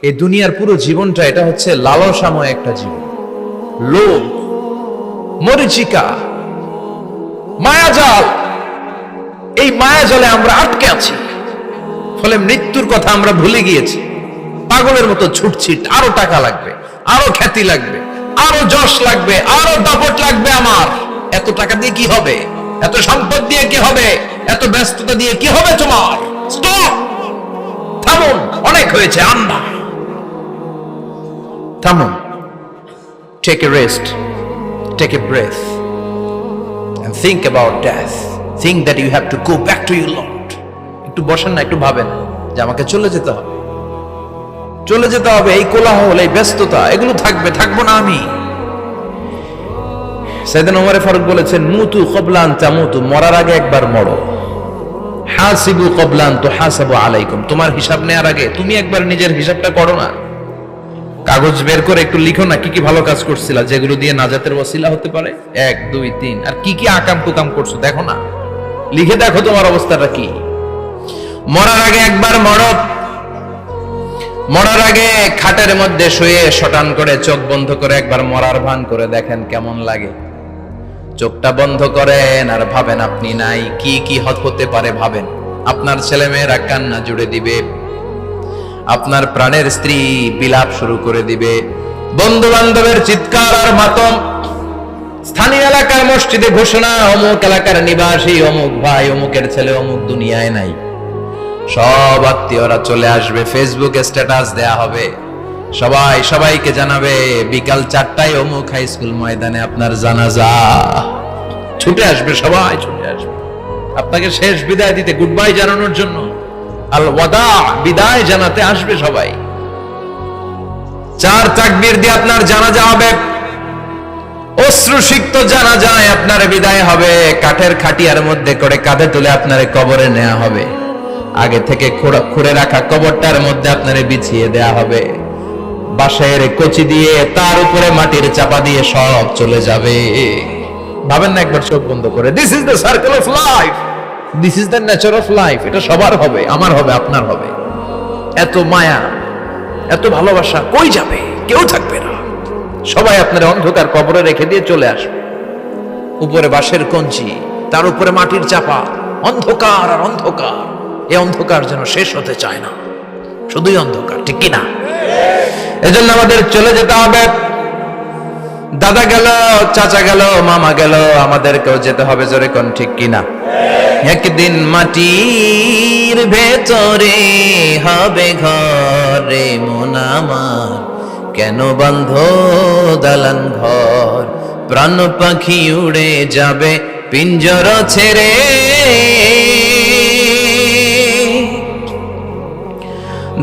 এই দুনিয়ার পুরো জীবনটা এটা হচ্ছে লালসাময় একটা জীবন, লোভ, মরিচিকা, মায়াজাল। এই মায়াজালে আমরা আটকে আছি, ফলে মৃত্যুর কথা আমরা ভুলে গিয়েছি। পাগলের মতো ছুটছি, আরো টাকা লাগবে, আরো খ্যাতি লাগবে, আরো যশ লাগবে, আরো দাপট লাগবে। আমার এত টাকা দিয়ে কি হবে, এত সম্পদ দিয়ে কি হবে, এত ব্যস্ততা দিয়ে কি হবে তোমার? স্টপ, থামুন, অনেক হয়েছে। আন্না, থামুন, take a rest, take a breath and think about death. Think that you have to go back to your Lord. একটু বসেন না, একটু ভাবেন যে আমাকে চলে যেতে হবে, চলে যেতে হবে। এই কোলাহল, এই ব্যস্ততা, এগুলো থাকবে, থাকবো না আমি। সাইয়েদনা ওমর ফারুক বলেছেন, মুতু ক্বাবলা আন তামুতু, মরার আগে একবার মরো। হাসিবু ক্বাবলা আন তুহাসাবু আলাইকুম, তোমার হিসাব নেওয়ার আগে তুমি একবার নিজের হিসাবটা করো না। কাগজ বের করে একটু লিখো না কি কি ভালো কাজ করছিলা, যেগুলো দিয়ে নাজাতের ওসিলা হতে পারে। 1 2 3, আর কি কি আকাম কুকাম করছো দেখো না, লিখে দেখো তোমার অবস্থাটা কি। মরার আগে একবার মরো। মরার আগে খাটের মধ্যে শুয়ে শটান করে চোখ বন্ধ করে একবার মরার ভান করে দেখেন কেমন লাগে। চোখটা বন্ধ করেন আর ভাবেন আপনি নাই, কি কি হতে পারে ভাবেন। আপনার ছেলে মেয়েরা কান্না জুড়ে দিবে, আপনার প্রাণের স্ত্রী বিলাপ শুরু করে দিবে, বন্ধু বান্ধবের চিৎকার আর মাতম, স্থানীয় এলাকার মসজিদে ঘোষণা, অমুক এলাকার নিবাসী অমুক ভাই অমুকের ছেলে অমুক দুনিয়ায় নাই। সব আত্মীয়রা চলে আসবে, ফেসবুকে স্ট্যাটাস দেয়া হবে, সবাই সবাইকে জানাবে বিকাল 4টায় অমুক হাই স্কুল ময়দানে আপনার জানাজা। ছুটে আসবে, সবাই ছুটে আসবে আপনাকে শেষ বিদায় দিতে, গুড বাই জানানোর জন্য, আল ওয়াদা, বিদায় জানাতে আসবে সবাই। 4 তাকবীর দিয়ে আপনার জানাজা হবে, অশ্রুসিক্ত জানাজায় আপনার বিদায় হবে। কাঠের খাটিয়ার মধ্যে করে কাঁধে তুলে আপনার কবরে নেওয়া হবে। আগে থেকে খুঁড়ে রাখা কবরটার মধ্যে আপনার বিছিয়ে দেয়া হবে। বাঁশের কচি দিয়ে তার উপরে মাটির চাপা দিয়ে সব চলে যাবে। ভাবেন না একবার চোখ বন্ধ করে, this is the circle of life, this is the nature of life. এটা সবার হবে, আমার হবে, আপনার হবে। এত মায়া, এত ভালোবাসা কই যাবে? কেউ থাকবে না, সবাই আপনার অন্ধকার কবরে রেখে দিয়ে চলে আসবে। উপরে বাঁশের কঞ্চি, তার উপরে মাটির চাপা, অন্ধকার আর অন্ধকার। এই অন্ধকার যেন শেষ হতে চায় না, শুধুই অন্ধকার, ঠিক কিনা? এজন্য আমাদের চলে যেতে হবে। দাদা গেল, চাচা গেল, মামা গেল, আমাদেরকেও যেতে হবে, জোরে কোন ঠিক কিনা? একদিন মাটির ভেতরে হবে ঘরে মন আমার, কেন বন্ধ দালান ঘর, প্রাণ পাখি উড়ে যাবে পিঞ্জর ছেড়ে।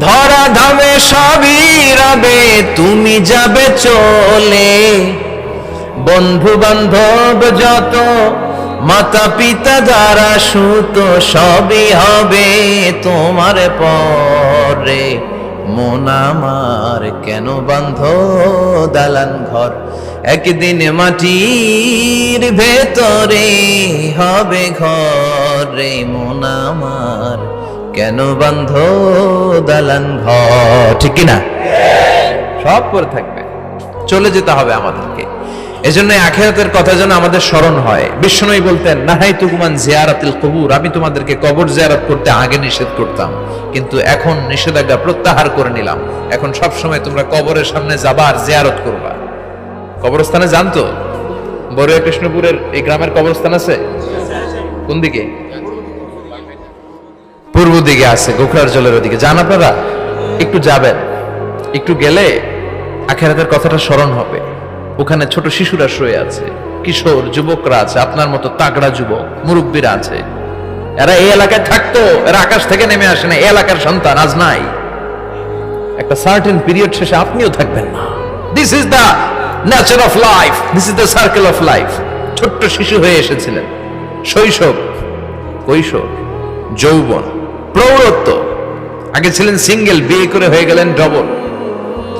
ধরা ধামে সবই রবে, তুমি যাবে চলে। বন্ধু বান্ধব যত, মাতা পিতা যারা সুত, সবই হবে তোমার পরে। মন আমার কেন বান্ধ দালান ঘর, একদিন মাটির ভেতরে হবে ঘরে মন আমার, কেন বান্ধ দালান ঘর, ঠিক কিনা? সব করে থাকবে, চলে যেতে হবে আমাদেরকে। এজন্য আখিরাতের কথা যেন আমাদের স্মরণ হয়। বিশ্বনবী বলতেন, নাহাইতুকুমান জিয়ারাতিল কবুর, আমি তোমাদেরকে কবর জিয়ারত করতে আগে নিষেধ করতাম, কিন্তু এখন নিষেধাজ্ঞা প্রত্যাহার করে নিলাম। এখন সব সময় তোমরা কবরের সামনে যাবা আর জিয়ারত করবা। কবরস্থানে জানতো বড়ুয়া কৃষ্ণপুরের এই গ্রামের কবরস্থান আছে কোন দিকে? পূর্ব দিকে আছে, গোখরার জলের ওদিকে। যান আপনারা, একটু যাবেন, একটু গেলে আখিরাতের কথাটা স্মরণ হবে। ওখানে ছোট শিশুরা শুয়ে আছে, কিশোর যুবকরা আছে, আপনার মতো তাগড়া যুবক মুরব্বীরা আছে। এরা এই এলাকায় থাকতো, এরা আকাশ থেকে নেমে আসে না, এই এলাকার সন্তান আজ নাই। একটা সার্টেন পিরিয়ড শেষে আপনিও থাকবেন না। This is the nature of life, this is the circle of life. ছোট্ট শিশু হয়ে এসেছিলেন, শৈশব, কৈশোর, যৌবন, প্রৌঢ়ত্ব। আগে ছিলেন সিঙ্গেল, বিয়ে করে হয়ে গেলেন ডবল।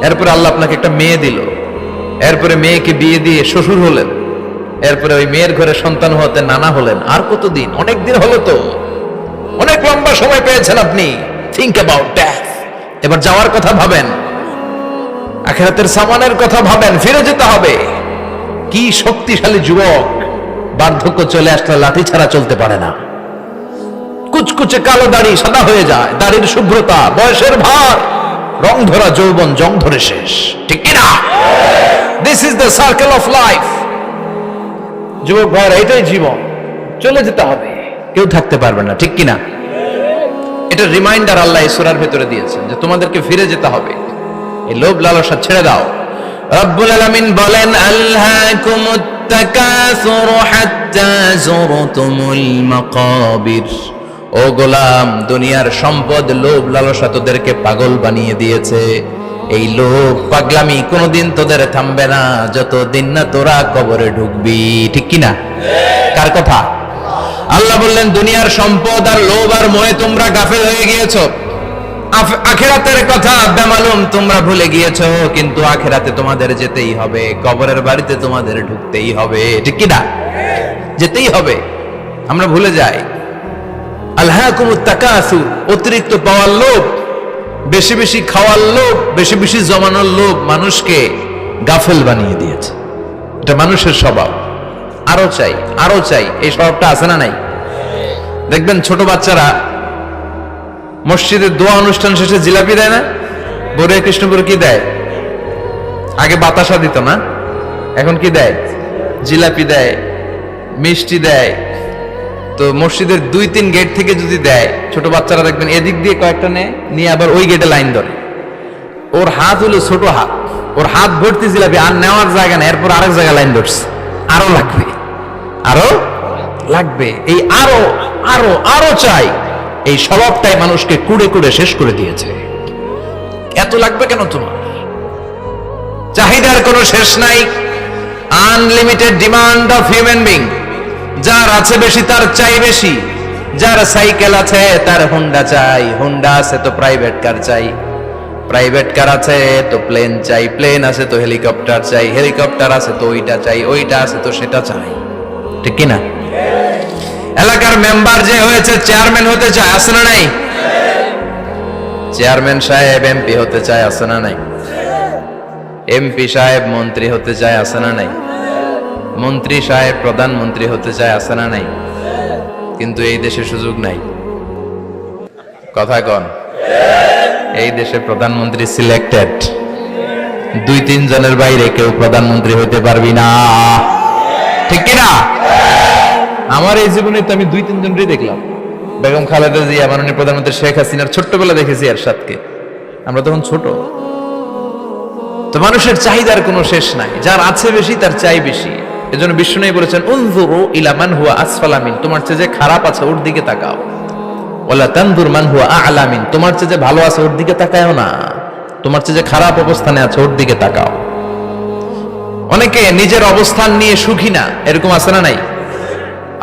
এরপরে আল্লাহ আপনাকে একটা মেয়ে দিল, এরপরে মেয়েকে বিয়ে দিয়ে শ্বশুর হলেন, এরপরে ওই মেয়ের ঘরে সন্তান হতে নানা হলেন। আর কতদিন? অনেক দিন হলো তো, অনেক লম্বা সময় পেয়েছেন আপনি। Think about death. এবার যাওয়ার কথা ভাবেন। আখিরাতের সামানের কথা ভাবেন, ফিরে যেতে হবে। কি শক্তিশালী যুবক, বার্ধক্য চলে আসলে লাঠি ছাড়া চলতে পারে না। কুচকুচে কালো দাড়ি সাদা হয়ে যায়, দাড়ির শুভ্রতা, বয়সের ভার, রং ধরা যৌবন জং ধরে শেষ, ঠিক কিনা? This is the circle of life. যুবক ভাইরা, এটাই জীবন, চলে যেতে হবে, কেউ থাকতে পারবে না, ঠিক কিনা? এটা রিমাইন্ডার আল্লাহ এই সূরার ভেতরে দিয়েছেন যে তোমাদেরকে ফিরে যেতে হবে, এই লোভ লালসা ছেড়ে দাও। রব্বুল আলামিন বলেন, আলহাকুমুত তাকাসুর হাত্তা যুরতুমুল মাকাবির। ও গোলাম, দুনিয়ার সম্পদ, লোভ লালসা তোদেরকে পাগল বানিয়ে দিয়েছে। এই লোভ পাগলামি কোনোদিন তোদের থামবে না যতদিন না তোরা কবরে ঢুকবি, ঠিক কিনা? কার কথা? আল্লাহ বললেন, দুনিয়ার সম্পদ আর লোভ আর মোহে তোমরা গাফেল হয়ে গিয়েছো। আখিরাতের কথা বেমালুম তোমরা ভুলে গিয়েছো, কিন্তু আখিরাতে তোমাদের যেতেই হবে, কবরের বাড়িতে তোমাদের ঢুকতেই হবে, ঠিক কিনা? যেতেই হবে, আমরা ভুলে যাই। আলহাকুমুত তাকাসুর, অতিরিক্ত পাওয়ার লোভ, বেশি বেশি খাওয়ার লোভ, বেশি বেশি জমানোর লোভ মানুষকে গাফেল বানিয়ে দিয়েছে। এটা মানুষের স্বভাব, আরো চাই আরো চাই, এই স্বভাবটা আছে না নাই? দেখবেন ছোট বাচ্চারা মসজিদের দোয়া অনুষ্ঠান শেষে জিলাপি দেয় না? বরে কৃষ্ণপুর কি দেয়? আগে বাতাসা দিত না, এখন কি দেয়? জিলাপি দেয়, মিষ্টি দেয়। তো মসজিদের 2-3 গেট থেকে যদি দেয়, ছোট বাচ্চারা দেখবেন এদিক দিয়ে কয়েকটা নিয়ে আবার ওই গেটে লাইন ধরে। ওর হাত হলো ছোট হাত, ওর হাত ভর্তি জিলাপি, আর নেওয়ার জায়গা না, এরপর আরেক জায়গায় লাইন ধরছে, আরো লাগবে আরো লাগবে, এই আরো আরো আরো চাই, এই স্বভাবটাই মানুষকে কুড়ে কুড়ে শেষ করে দিয়েছে। এত লাগবে কেন তোমার? চাহিদার কোনো শেষ নাই, unlimited demand of human being. যার আছে বেশি তার চাই বেশি, যার সাইকেল আছে তার হুন্ডা চাই, হুন্ডা আছে তো প্রাইভেট কার চাই, প্রাইভেট কার আছে তো প্লেন চাই, প্লেন আছে তো হেলিকপ্টার চাই, হেলিকপ্টার আছে তো ওইটা চাই, ওইটা আছে তো সেটা চাই, ঠিক কিনা? এলাকার মেম্বার যে হয়েছে চেয়ারম্যান হতে চায়, আছে না নাই? চেয়ারম্যান সাহেব এমপি হতে চায়, আছে না নাই? এমপি সাহেব মন্ত্রী হতে চায়, আছে না নাই? মন্ত্রী সাহেব প্রধানমন্ত্রী হতে চায়, আছে না নাই? কিন্তু এই দেশে সুযোগ নাই, কথা কন। এই দেশে প্রধানমন্ত্রী সিলেক্টেড, 2-3 জনের বাইরে কেউ প্রধানমন্ত্রী হইতে পারবি না, ঠিক কিনা? আমার এই জীবনে তো আমি 2-3 জনই দেখলাম। বেগম খালেদা জিয়া, মাননীয় প্রধানমন্ত্রী শেখ হাসিনার ছোট্টবেলা দেখেছি এরশাদকে, আমরা তখন ছোট। তো মানুষের চাহিদার কোনো শেষ নাই, যার আছে বেশি তার চাই বেশি। এজন্য বিষ্ণু বলেছেন, উনজুরু ইলা মান হুয়া আসফালা মিন, তোমার চেয়ে যে খারাপ আছে ওর দিকে তাকাও। ওয়ালা তানজুর মান হুয়া আ'লা মিন, তোমার চেয়ে যে ভালো আছে ওর দিকে তাকায়ও না, তোমার চেয়ে যে খারাপ অবস্থানে আছে ওর দিকে তাকাও। অনেকে নিজের অবস্থান নিয়ে সুখী না, এরকম আছে না নাই?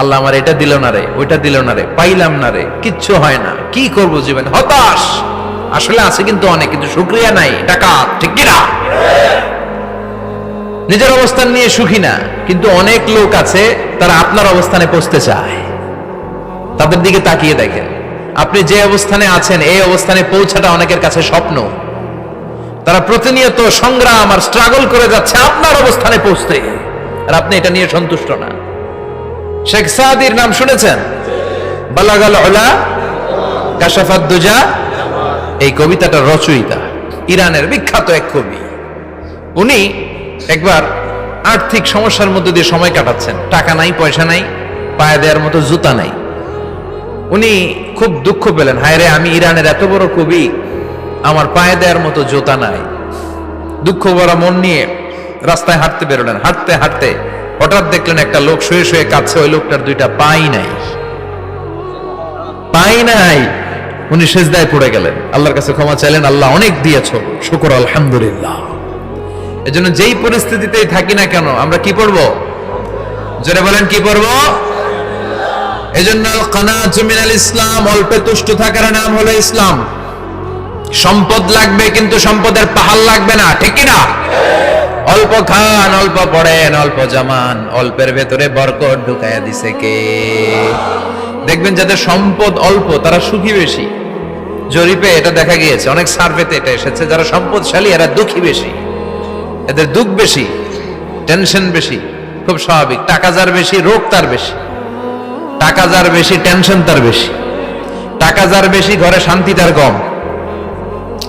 আল্লাহ আমার এটা দিল না রে, ওইটা দিল না রে, পাইলাম না রে, কিচ্ছু হয় না, কি করব জীবনে, হতাশ। আসলে আছে কিন্তু অনেক, কিন্তু শুকরিয়া নাই, ডাকাত, ঠিক কিনা? নিজের অবস্থান নিয়ে সুখী না, কিন্তু অনেক লোক আছে তারা আপনার অবস্থানে পৌঁছতে চায়। তাদের দিকে তাকিয়ে দেখেন, আপনি যে অবস্থানে আছেন এই অবস্থানে পৌঁছাটা অনেকের কাছে স্বপ্ন। তারা প্রতিনিয়ত সংগ্রাম আর স্ট্রাগল করে যাচ্ছে আপনার অবস্থানে পৌঁছতে, আর আপনি এটা নিয়ে সন্তুষ্ট না। শেখ সাদির নাম শুনেছেন? বালাগাল উলা কাশাফাত দুজা, এই কবিতাটার রচয়িতা ইরানের বিখ্যাত এক কবি। উনি একবার আর্থিক সমস্যার মধ্যে দিয়ে সময় কাটাচ্ছেন, টাকা নাই, পয়সা নাই, পায়ে দেওয়ার মতো জুতা নাই। উনি খুব দুঃখ পেলেন, হায় রে, আমি ইরানের এত বড় কবি, আমার পায়ে দেওয়ার মতো জুতা নাই। দুঃখ ভরা মন নিয়ে রাস্তায় হাঁটতে বেরোলেন। হাঁটতে হাঁটতে হঠাৎ দেখলেন একটা লোক শুয়ে শুয়ে কাঁদছে, ওই লোকটার 2টা পাই নাই, পাই নাই। উনি সেজদায় পড়ে গেলেন, আল্লাহর কাছে ক্ষমা চাইলেন, আল্লাহ অনেক দিয়েছো, শুকর আলহামদুলিল্লাহ। এজন্য যেই পরিস্থিতিতেই থাকি না কেন আমরা কি পড়বো? জোরে বলেন, কি পড়বো? এজন্য কানাতু মিনাল ইসলাম, অল্পে তুষ্ট থাকার নাম হলো ইসলাম। সম্পদ লাগবে কিন্তু সম্পদের পাহাড় লাগবে না, ঠিক কিনা? অল্প খান, অল্প পড়েন, অল্প জমান, অল্পের ভেতরে বরকত ঢুকাইয়া দিছে কে? দেখবেন যাদের সম্পদ অল্প তারা সুখী বেশি। জরিপে এটা দেখা গিয়েছে, অনেক সার্ভেতে এটা এসেছে, যারা সম্পদশালী এরা দুঃখী বেশি। এদের দুঃখ বেশি, টেনশন বেশি, খুব স্বাভাবিক। টাকা যার বেশি, রোগ তার বেশি। টাকা যার বেশি, টেনশন তার বেশি। টাকা যার বেশি, ঘরে শান্তি তার কম।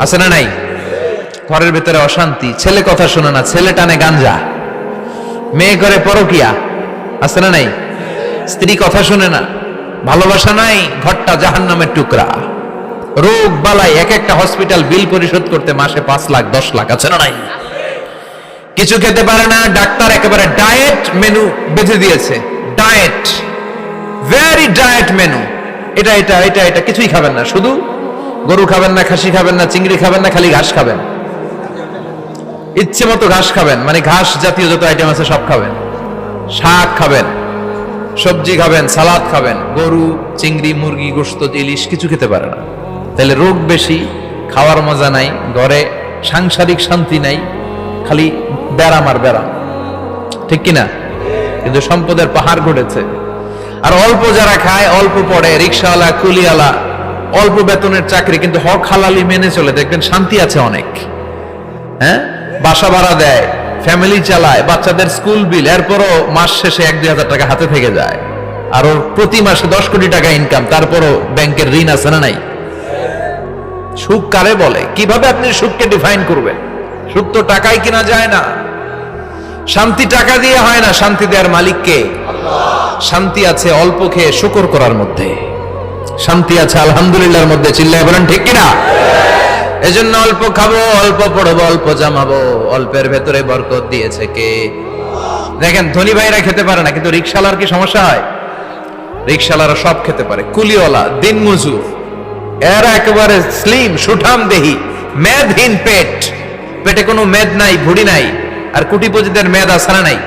আছে না নাই? ঘরের ভিতরে অশান্তি, ছেলে কথা শোনে না, ছেলে টানে গাঞ্জা, মেয়ে করে পরকিয়া। আছে না নাই? স্ত্রী কথা শোনে না, ভালোবাসা নাই, ঘরটা জাহান্নামের টুকরা। রোগ বালাই, এক একটা হসপিটাল বিল পরিশোধ করতে মাসে 5 লাখ 10 লাখ। আছে না নাই? কিছু খেতে পারে না, ডাক্তার একেবারে ডায়েট মেনু বেঁধে দিয়েছে। Diet, very diet menu. এটা এটা এটা এটা কিছুই খাবেন না, শুধু গরু খাবেন না, খাসি খাবেন না, চিংড়ি খাবেন না, খালি ঘাস খাবেন। ইচ্ছে মতো ঘাস খাবেন, মানে ঘাস জাতীয় যত আইটেম আছে সব খাবেন। শাক খাবেন, সবজি খাবেন, সালাদ খাবেন। গরু, চিংড়ি, মুরগি, গোশত, ইলিশ কিছু খেতে পারে না। তাহলে রোগ বেশি, খাওয়ার মজা নাই, ঘরে সাংসারিক শান্তি নাই, খালি ব্যারাম আর ব্যারাম। ঠিক কিনা? কিন্তু সম্পদের পাহাড় ঘটেছে। আর অল্প যারা খায়, অল্প পড়ে, রিক্সাওয়ালা, কুলিওয়ালা, অল্প বেতনের চাকরি, কিন্তু হক হালালি মেনে চলে, দেখবেন শান্তি আছে অনেক। হ্যাঁ, বাসা ভাড়া দেয়, ফ্যামিলি চালায়, বাচ্চাদের স্কুল বিল, এরপরও মাস শেষে 1-2 হাজার টাকা হাতে থেকে যায়। আর ওর প্রতি মাসে 10 কোটি টাকা ইনকাম, তারপরও ব্যাংকের ঋণ আছে না নাই? সুখ কারে বলে? কিভাবে আপনি সুখকে ডিফাইন করবেন? সুখ তো টাকায় কিনা যায় না। শান্তি টাকা দিয়ে হয় না, শান্তি দেওয়ার মালিক কে? শান্তি আছে অল্প খেয়ে শুকর করার মধ্যে, শান্তি আছে আলহামদুলিল্লাহর মধ্যে। চিল্লায় বলেন ঠিক কিনা? এজন্য অল্প খাবো, অল্প পড়বো, অল্প জামাবো, অল্পের ভেতরে বরকত দিয়েছে কে? দেখেন, ধনী ভাইরা খেতে পারে না, কিন্তু রিকশালার কি সমস্যা হয়? রিকশালারা সব খেতে পারে। কুলিওয়ালা, দিনমজুর, এরা একেবারে স্লিম, সুঠাম দেহি, মেদহীন পেট, পেটে কোনো মেদ নাই, ভুড়ি নাই। আর কোটিপতিদের মেদ আছে না নাই?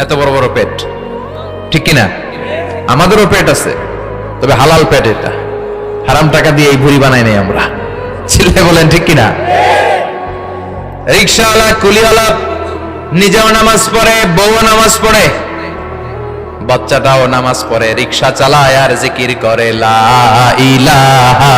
এত বড় বড় পেট। ঠিক কিনা? আমাদেরও পেট আছে, তবে হালাল পেট। এটা হারাম টাকা দিয়ে এই ভুড়ি বানাই নাই আমরা। ছেলে বলেন ঠিক কিনা? রিকশাওয়ালা, কুলিওয়ালা নিজেও নামাজ পড়ে, বউও নামাজ পড়ে, বাচ্চাটাও নামাজ পড়ে, রিকশা চালায় আর জিকির করে লা ইলাহা